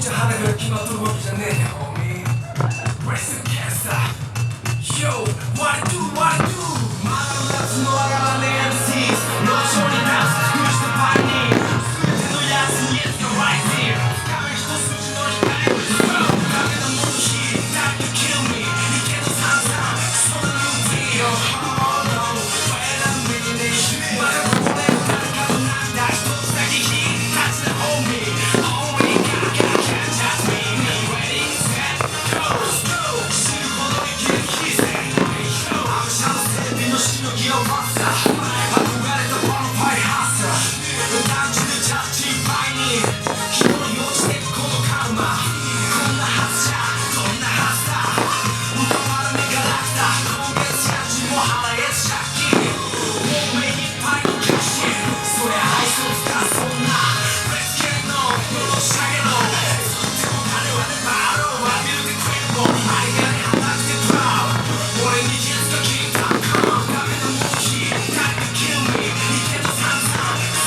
して花が決まっとるわけじゃねえよ homie Breast cancer Yo what I do what I do まだ夏の上がらねえ MCs 路上にダンス尽くしてパイに全てのやつに It's the right thing 壁一筋の光をダメなもの火 Time to kill me いけど散々そんなルーティン Hold on wait a minute まだここで誰かの涙一つだけ火立ちな homie All we got can't just be me Ready set go go 死ぬほど生きる気勢アムシャの整備のしのぎをマスター憧れたボノファイハッサー単純でジャッジいっぱいに日頃に落ちてくこのカルマこんなはずじゃこんなはずだ歌わる目が楽だ今月家賃も払えず借金もう目いっぱいのキャッシュそりゃ愛想つかそんなLet's get it on のし上げろでも金はねバーローはビルでクイーンもありがね離くてプラウ俺に実が聞いたダメなもん火 Time to kill me いけど散々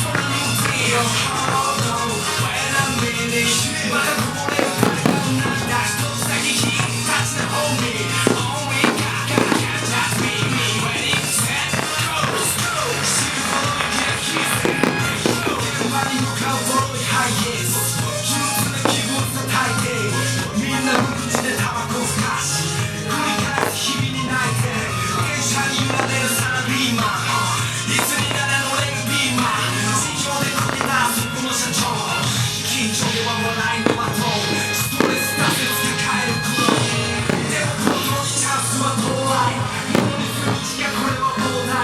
そんなルーティン Hold on wait a minute まだこぼれる誰かの涙一つだけ火立ちな homie All we got can't just be me Ready set go go 死ぬほど生きる気勢現場に向かうボロいハイエース憂鬱な気分さ大抵みんな無口でタバコふかし繰り返す日々に泣いて電車に揺られるサラリーマンいつになれ乗れるビーマー地上でこけたそこの社長緊張では笑いの的ストレス出せ抱える苦労でもこの時チャンスは到来ものにする時間これは膨大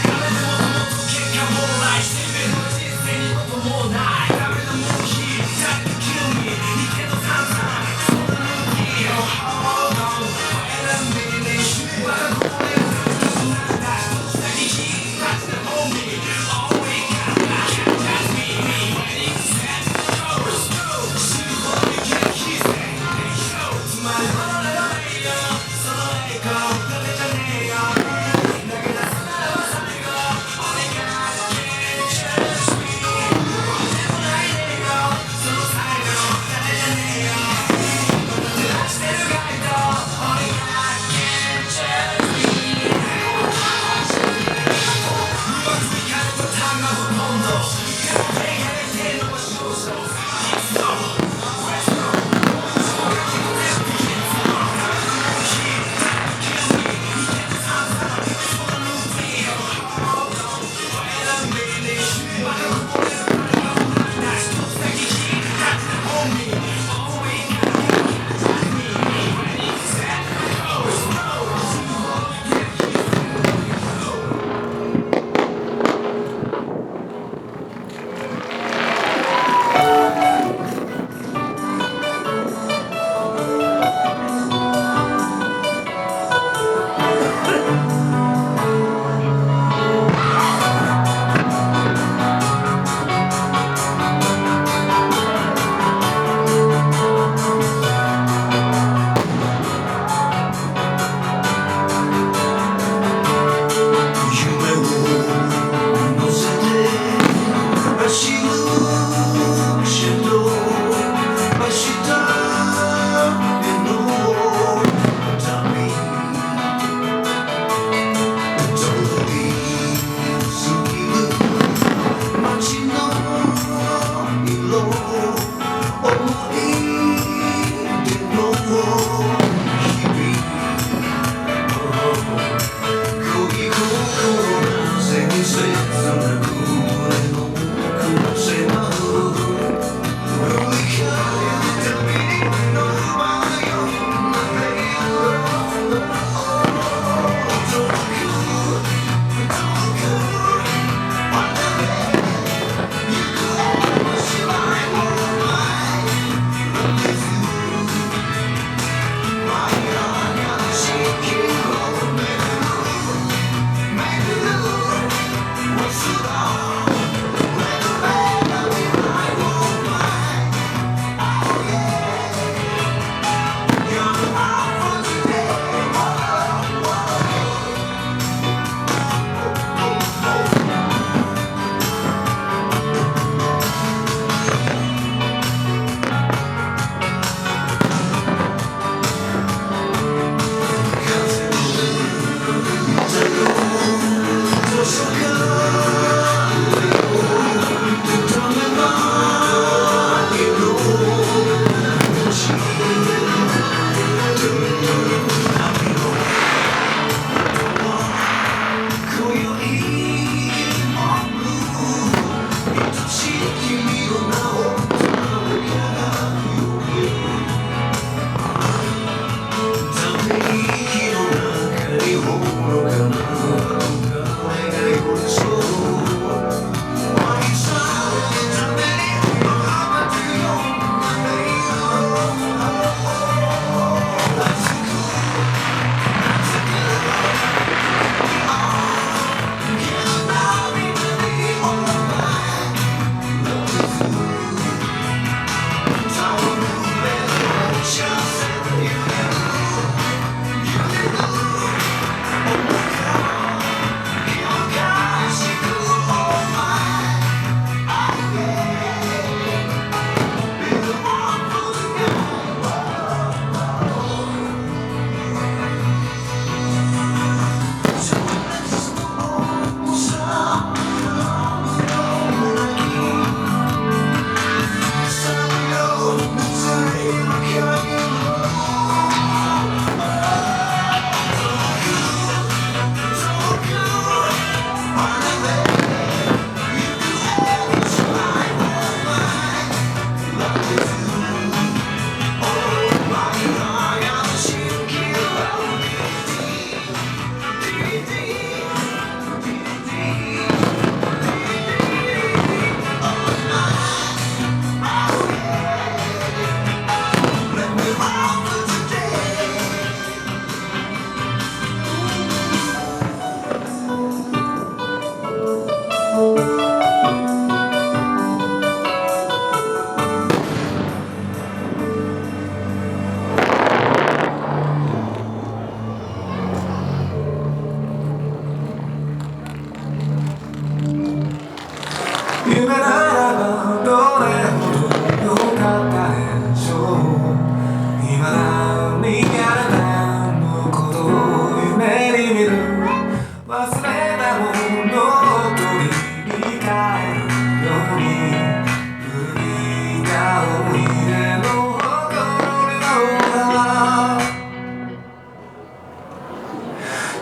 誰でもともと結果膨大して目の人生にこともないダメなもん火 Time to kill me いけど散々そんなルーティン Hold on wait a minute まだこぼれる誰かの涙一つだけ火立ちな homie All we got can't just be me Ready set go go 死ぬほ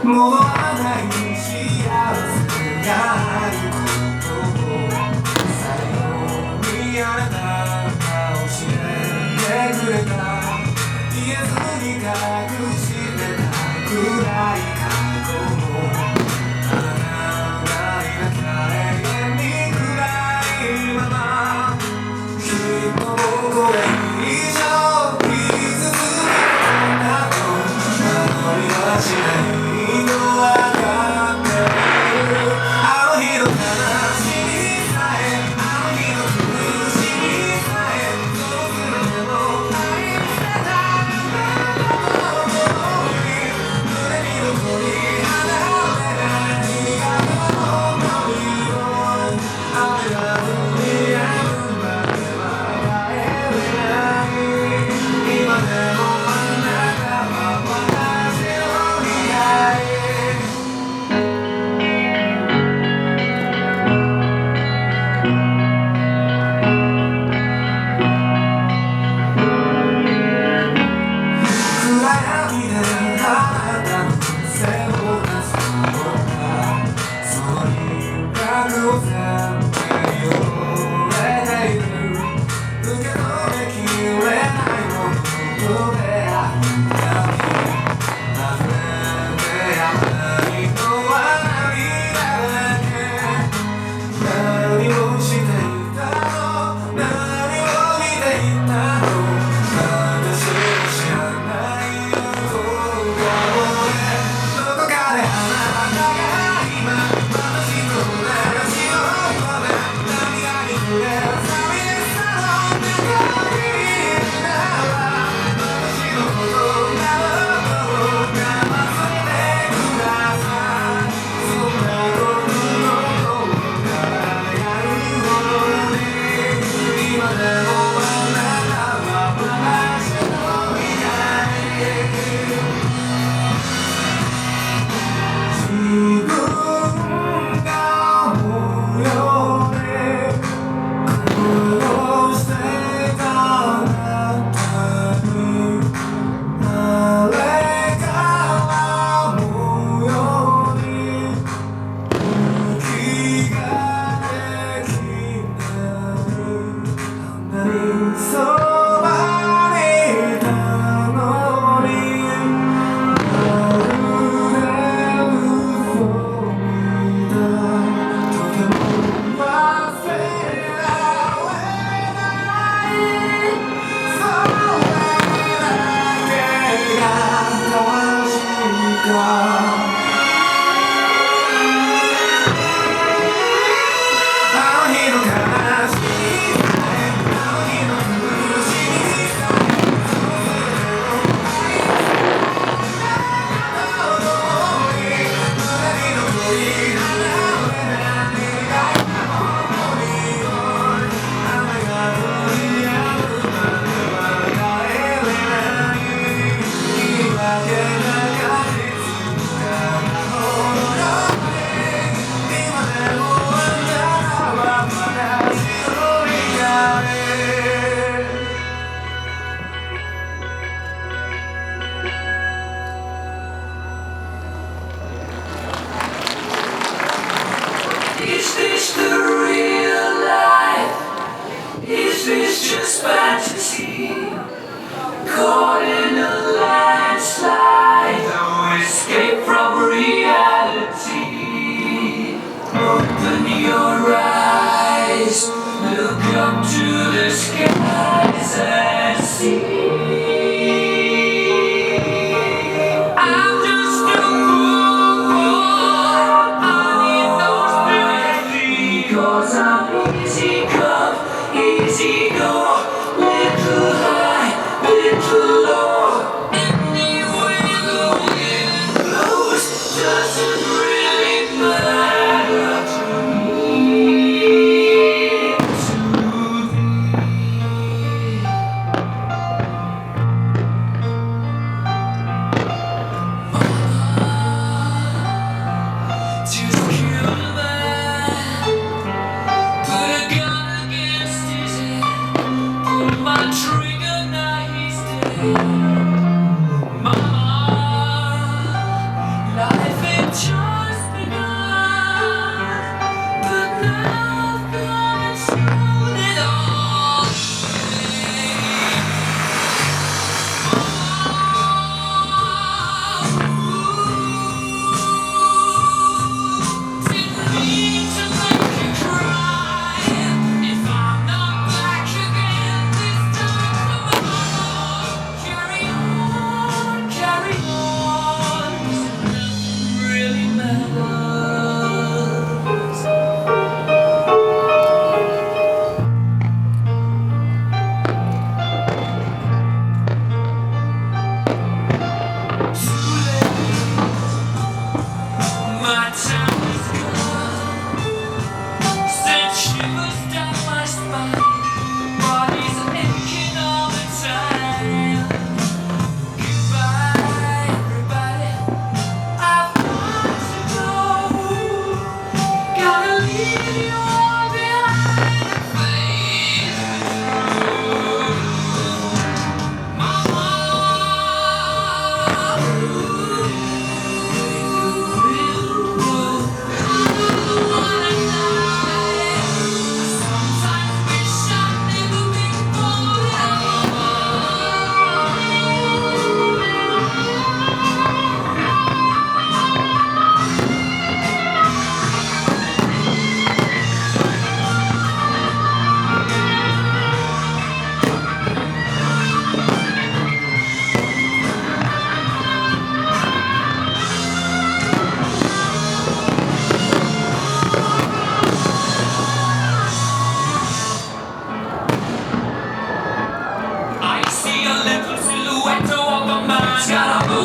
戻らない幸せがあることを最後にあなたが教えてくれた言えずに隠してたくらい過去もあなたがいなきゃ永遠に暗いままきっとこれ以上傷つけたと守りはしないIs this the real life? Is this just fantasy? Caught in a landslide, no escape from reality. Open your eyes, look up to the skies and see. Cause I'm easy come, easy go, little high, little low. Anywhere the wind blows doesn't really matter to me, to kill the man. Put a gun against his head. Pull my trigger, now he's dead. Mama, life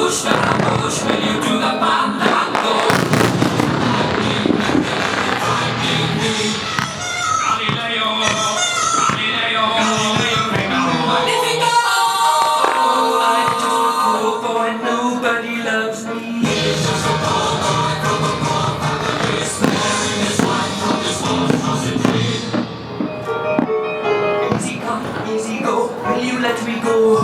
push, gotta push when you do the fandango. Galileo, Galileo, Magnifico. I'm just a poor boy, nobody loves me. Easy come, easy go, will you let me go?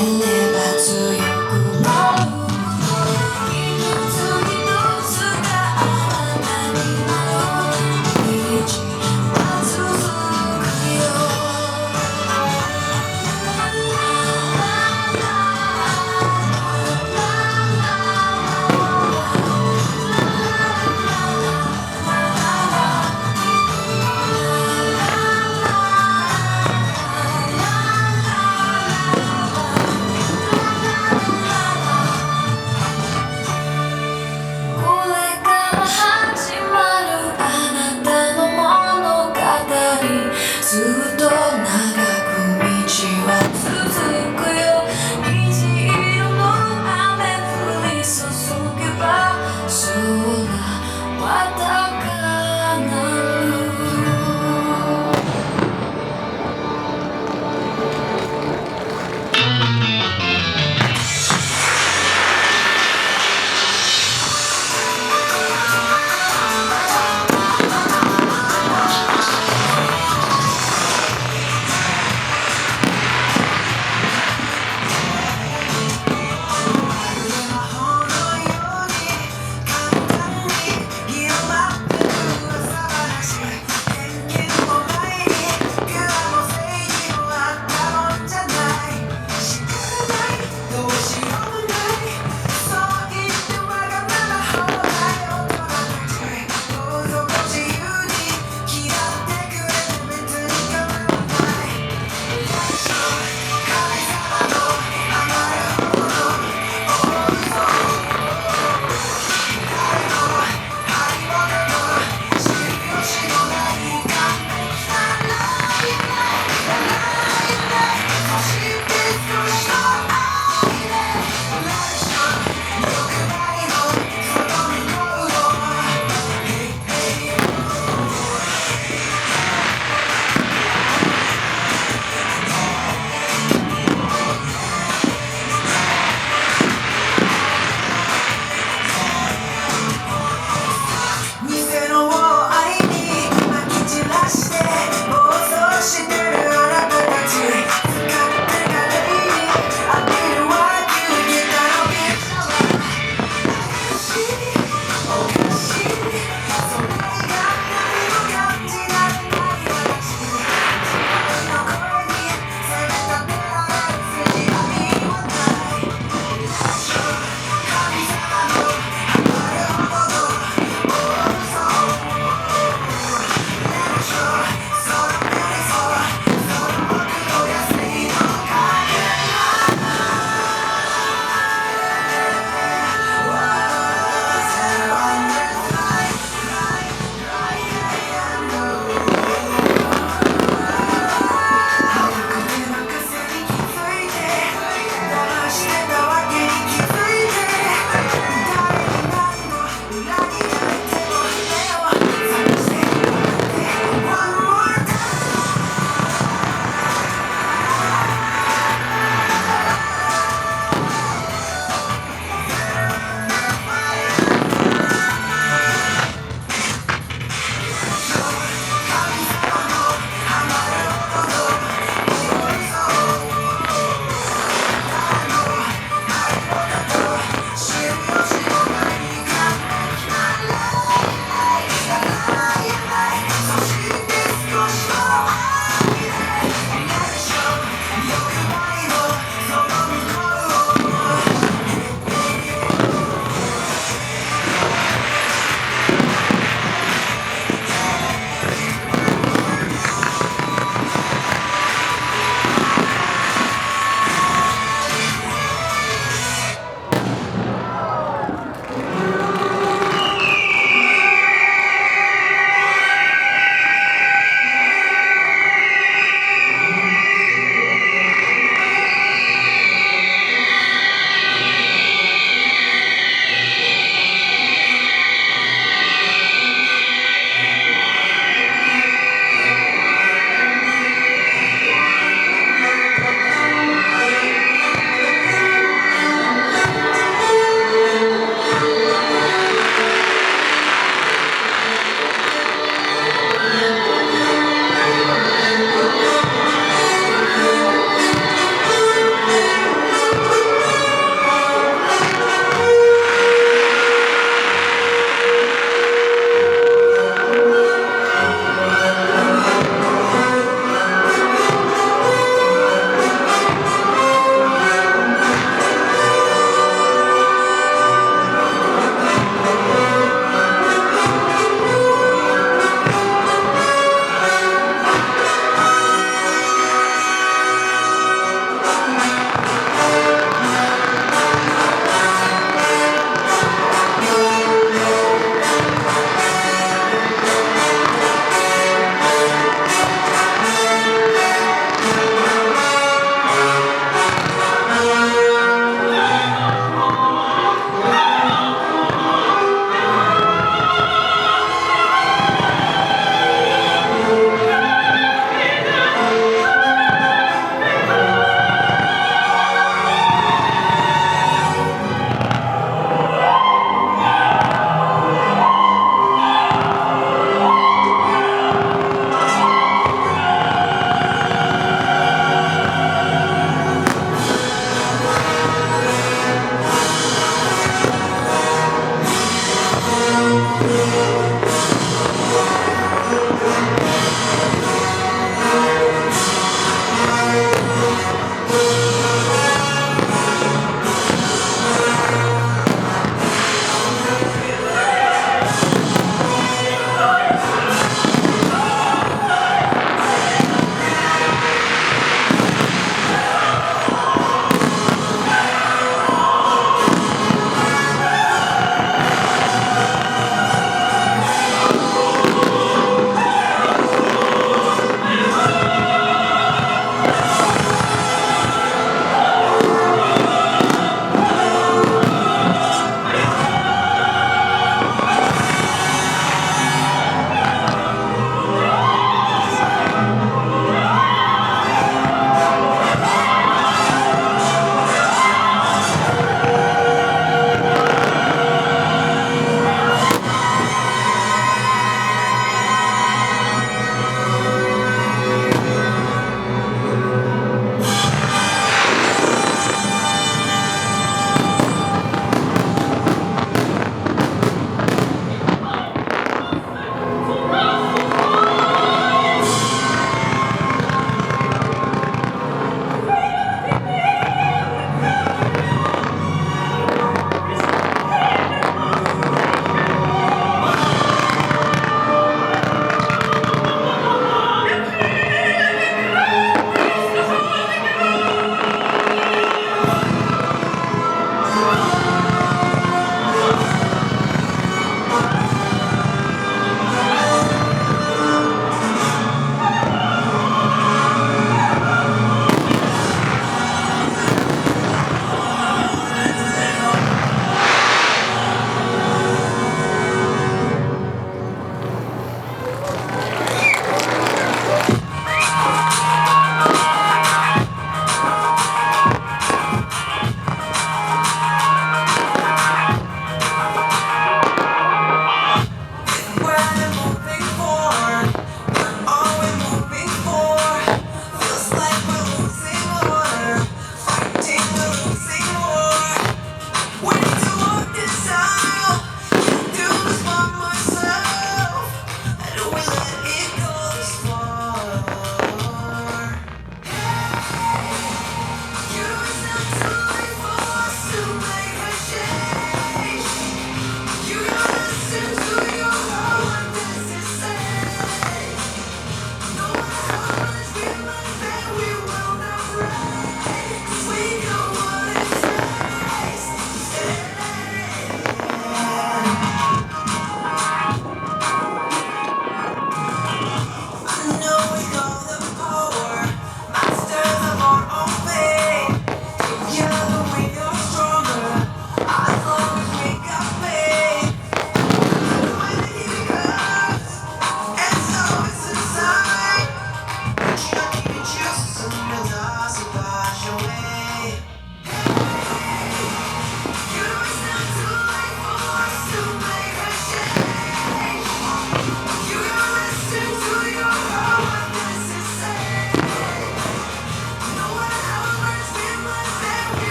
れば強くなる一つ一つがあなたになる道は続くよ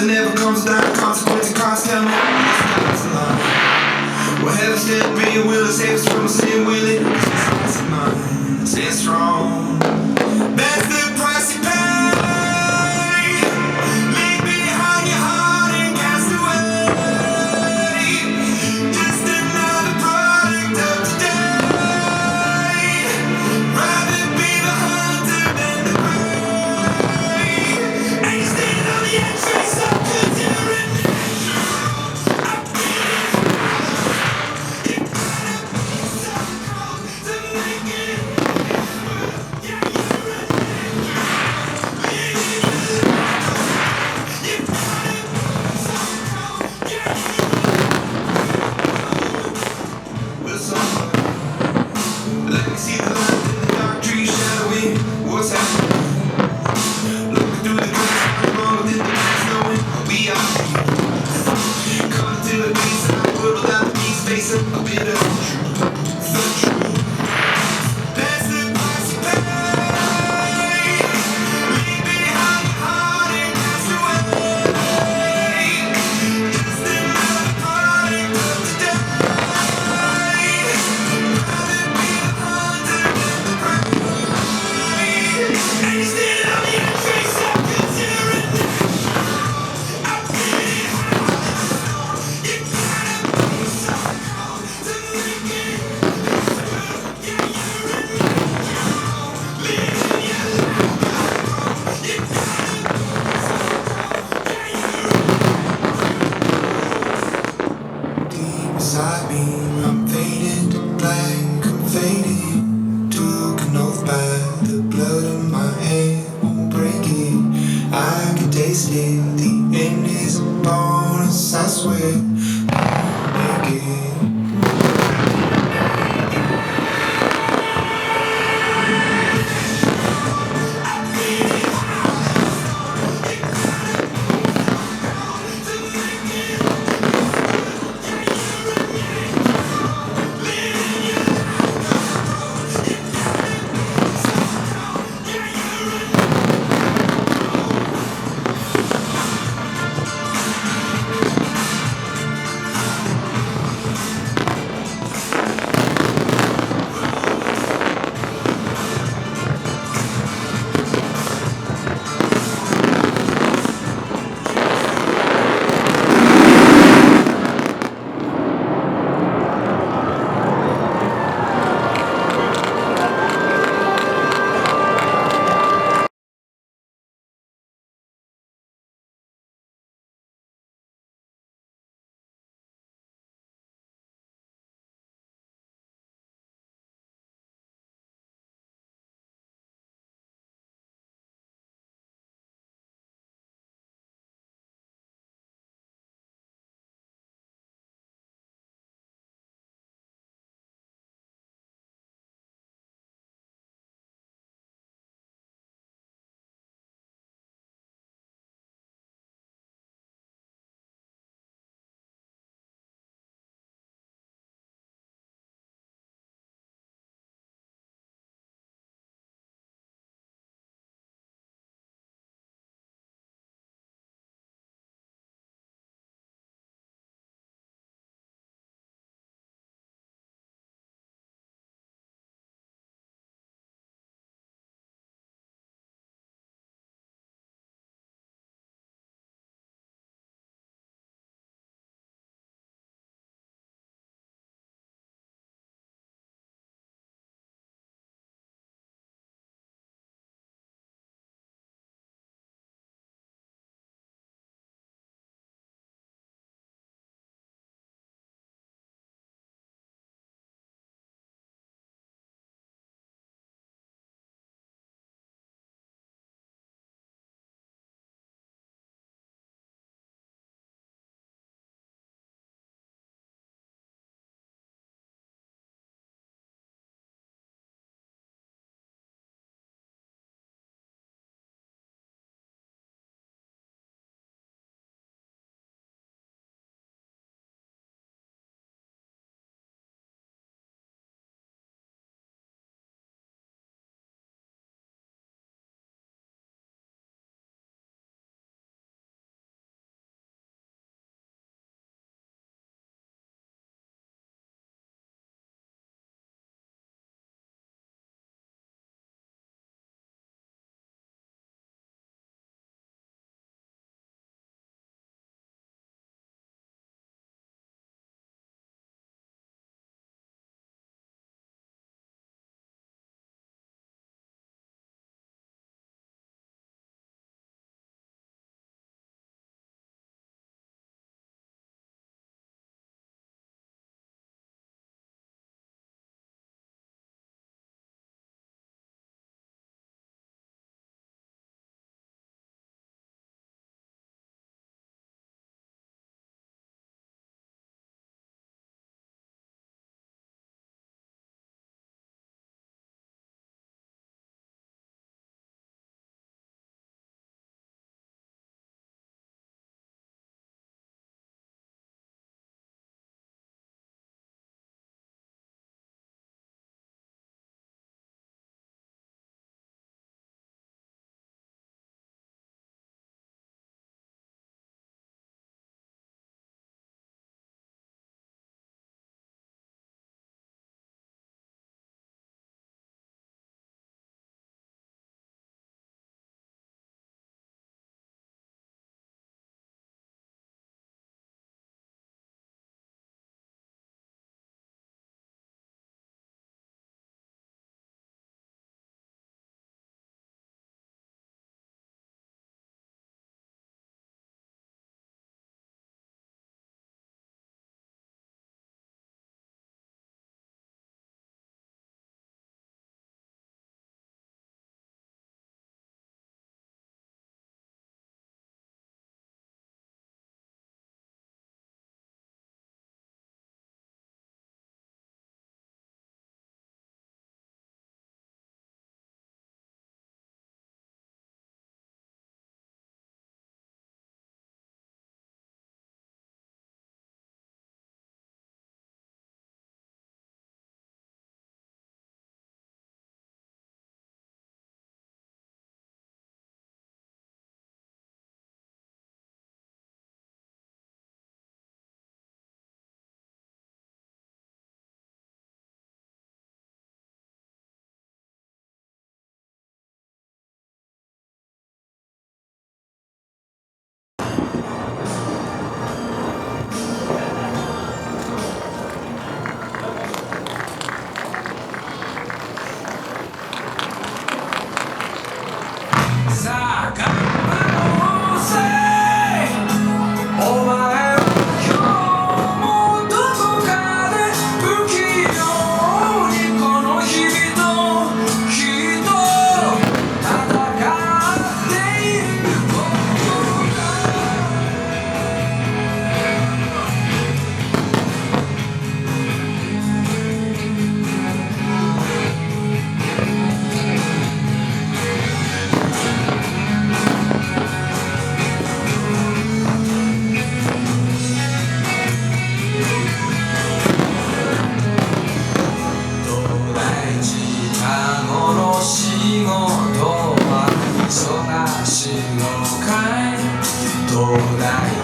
there never comes a dire consequence and cost. Tell me, it's a lie. Well, heaven step in, will it save us from sin? Will it? It's mine. Stand strong. That's the price you pay. Leave behind your heart and cast away. Just another product of today. Rather be the hunter than the prey. And you stand on the edge, face up, 'cause you're in let me see the light in the dark tree shadowing. What's happening? Looking through the glass, I'm wrong within the past, knowing we are here. Coming to the peace, and I world without the peace, facing a bit of truth. The truth. That's the price you pay. Leave behind your heart and cast away. Just another product of today. Beside me, I'm fading to black, I'm fading. Took an oath by the blood in my hand, won't break it. I can taste it, the end is upon us, I swear. Make it.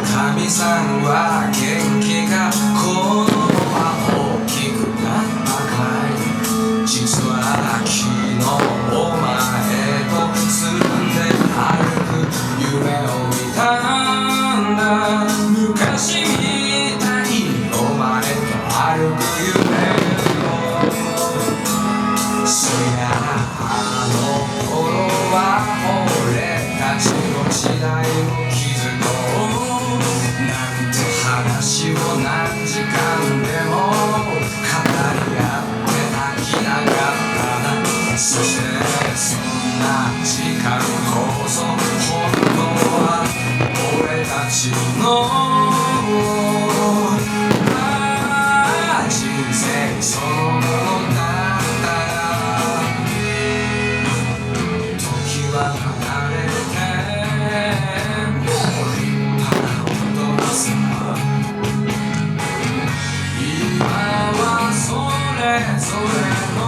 神さんは元気か子供は大きくなったかい実は昨日お前と住んで歩く夢を見たんだ昔みたいにお前と歩く夢をそりゃあの頃は俺たちの時代を築こうなんて話を何時間でも語り合って飽きなかったなそしてそんな時間こそ本当は俺たちの人生そのものだった時は離れてもう立派な大人さ今はそれぞれの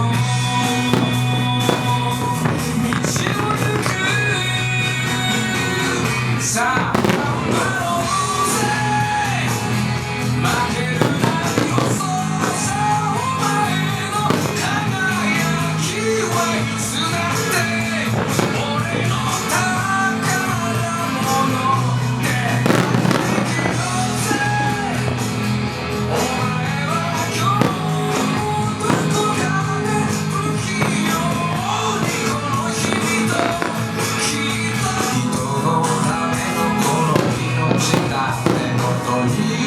道を行くさあ頑張ろうぜ負けるなよそうさお前の輝きはいつだって俺の宝物で生きようぜお前は今日もどこかで不器用にこの日々ときっと人のためのこの命だってことに